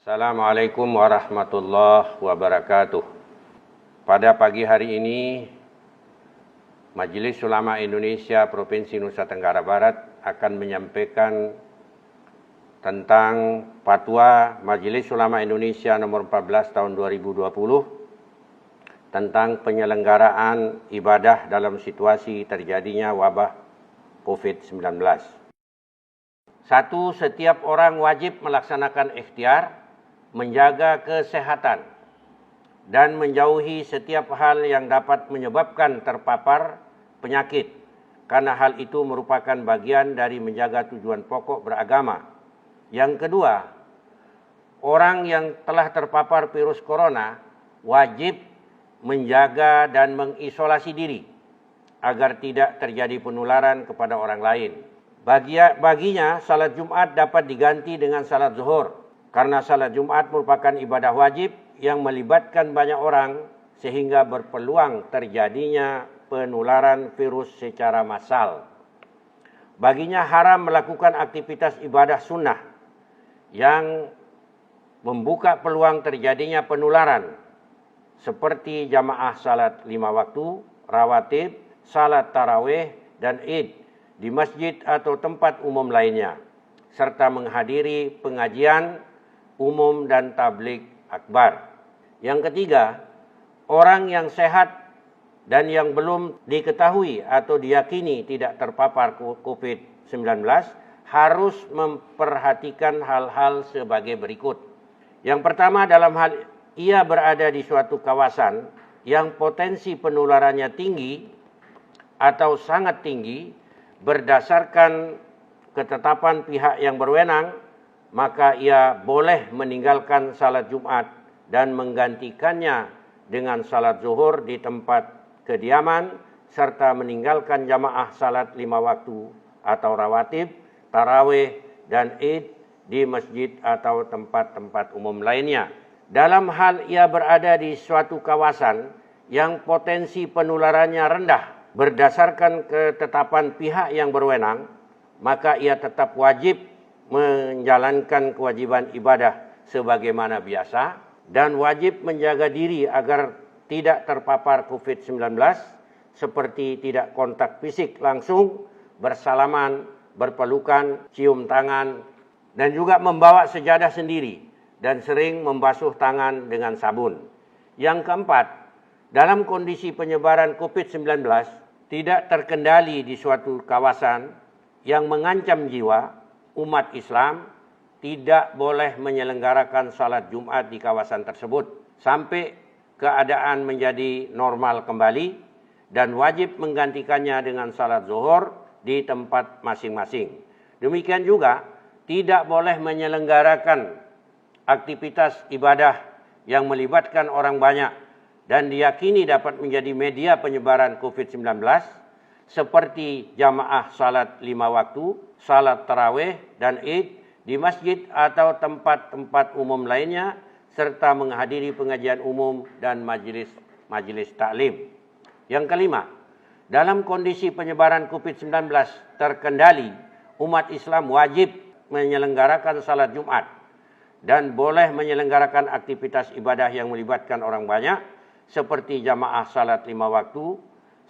Assalamualaikum warahmatullahi wabarakatuh. Pada pagi hari ini, Majelis Ulama Indonesia Provinsi Nusa Tenggara Barat akan menyampaikan tentang Fatwa Majelis Ulama Indonesia nomor 14 tahun 2020 tentang penyelenggaraan ibadah dalam situasi terjadinya wabah COVID-19. 1. Setiap orang wajib melaksanakan ikhtiar menjaga kesehatan dan menjauhi setiap hal yang dapat menyebabkan terpapar penyakit, karena hal itu merupakan bagian dari menjaga tujuan pokok beragama. Yang kedua, orang yang telah terpapar virus corona wajib menjaga dan mengisolasi diri agar tidak terjadi penularan kepada orang lain. Baginya, salat Jumat dapat diganti dengan salat zuhur, karena salat Jumat merupakan ibadah wajib yang melibatkan banyak orang sehingga berpeluang terjadinya penularan virus secara massal. Baginya haram melakukan aktivitas ibadah sunnah yang membuka peluang terjadinya penularan seperti jamaah salat 5 waktu, rawatib, salat tarawih, dan id di masjid atau tempat umum lainnya, serta menghadiri pengajian umum dan tabligh akbar. Yang ketiga, orang yang sehat dan yang belum diketahui atau diyakini tidak terpapar COVID-19 harus memperhatikan hal-hal sebagai berikut. Yang pertama, dalam hal ia berada di suatu kawasan yang potensi penularannya tinggi atau sangat tinggi, berdasarkan ketetapan pihak yang berwenang, maka ia boleh meninggalkan salat Jumat dan menggantikannya dengan salat zuhur di tempat kediaman, serta meninggalkan jamaah salat 5 waktu atau rawatib, tarawih, dan id di masjid atau tempat-tempat umum lainnya. Dalam hal ia berada di suatu kawasan yang potensi penularannya rendah, berdasarkan ketetapan pihak yang berwenang, maka ia tetap wajib menjalankan kewajiban ibadah sebagaimana biasa dan wajib menjaga diri agar tidak terpapar COVID-19 seperti tidak kontak fisik langsung, bersalaman, berpelukan, cium tangan, dan juga membawa sejadah sendiri dan sering membasuh tangan dengan sabun. Yang keempat, dalam kondisi penyebaran COVID-19 tidak terkendali di suatu kawasan yang mengancam jiwa, umat Islam tidak boleh menyelenggarakan salat Jumat di kawasan tersebut sampai keadaan menjadi normal kembali, dan wajib menggantikannya dengan salat zuhur di tempat masing-masing. Demikian juga tidak boleh menyelenggarakan aktivitas ibadah yang melibatkan orang banyak dan diyakini dapat menjadi media penyebaran COVID-19 seperti jamaah salat 5 waktu, salat tarawih, dan id di masjid atau tempat-tempat umum lainnya, serta menghadiri pengajian umum dan majelis taklim. Yang kelima, dalam kondisi penyebaran COVID-19 terkendali, umat Islam wajib menyelenggarakan salat Jumat dan boleh menyelenggarakan aktivitas ibadah yang melibatkan orang banyak seperti jamaah salat 5 waktu,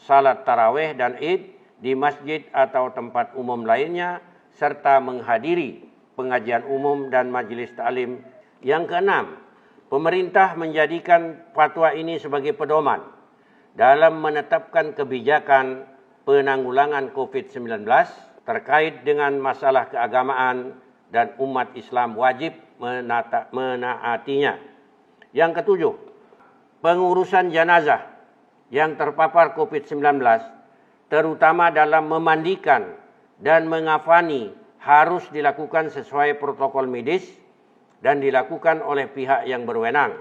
salat tarawih, dan id di masjid atau tempat umum lainnya, serta menghadiri pengajian umum dan majelis taklim. Yang keenam, pemerintah menjadikan fatwa ini sebagai pedoman dalam menetapkan kebijakan penanggulangan COVID-19 terkait dengan masalah keagamaan, dan umat Islam wajib menaatinya. Yang ketujuh, pengurusan jenazah yang terpapar COVID-19, terutama dalam memandikan dan mengafani, harus dilakukan sesuai protokol medis dan dilakukan oleh pihak yang berwenang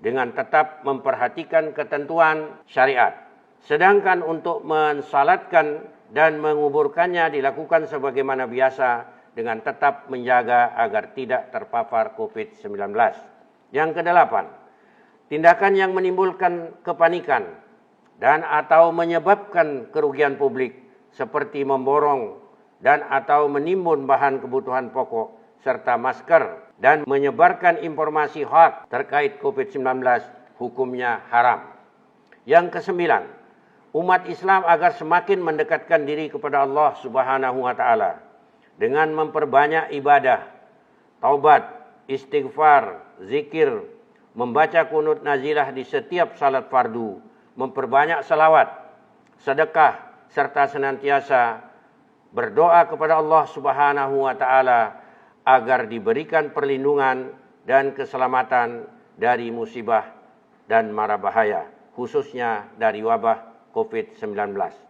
dengan tetap memperhatikan ketentuan syariat. Sedangkan untuk mensalatkan dan menguburkannya dilakukan sebagaimana biasa dengan tetap menjaga agar tidak terpapar COVID-19. Yang kedelapan, tindakan yang menimbulkan kepanikan dan atau menyebabkan kerugian publik seperti memborong dan atau menimbun bahan kebutuhan pokok serta masker dan menyebarkan informasi hoaks terkait COVID-19 hukumnya haram. Yang kesembilan, umat Islam agar semakin mendekatkan diri kepada Allah Subhanahu wa taala dengan memperbanyak ibadah, taubat, istighfar, zikir, membaca kunut nazilah di setiap salat fardu, memperbanyak salawat, sedekah, serta senantiasa berdoa kepada Allah Subhanahu wa taala agar diberikan perlindungan dan keselamatan dari musibah dan mara bahaya, khususnya dari wabah COVID-19.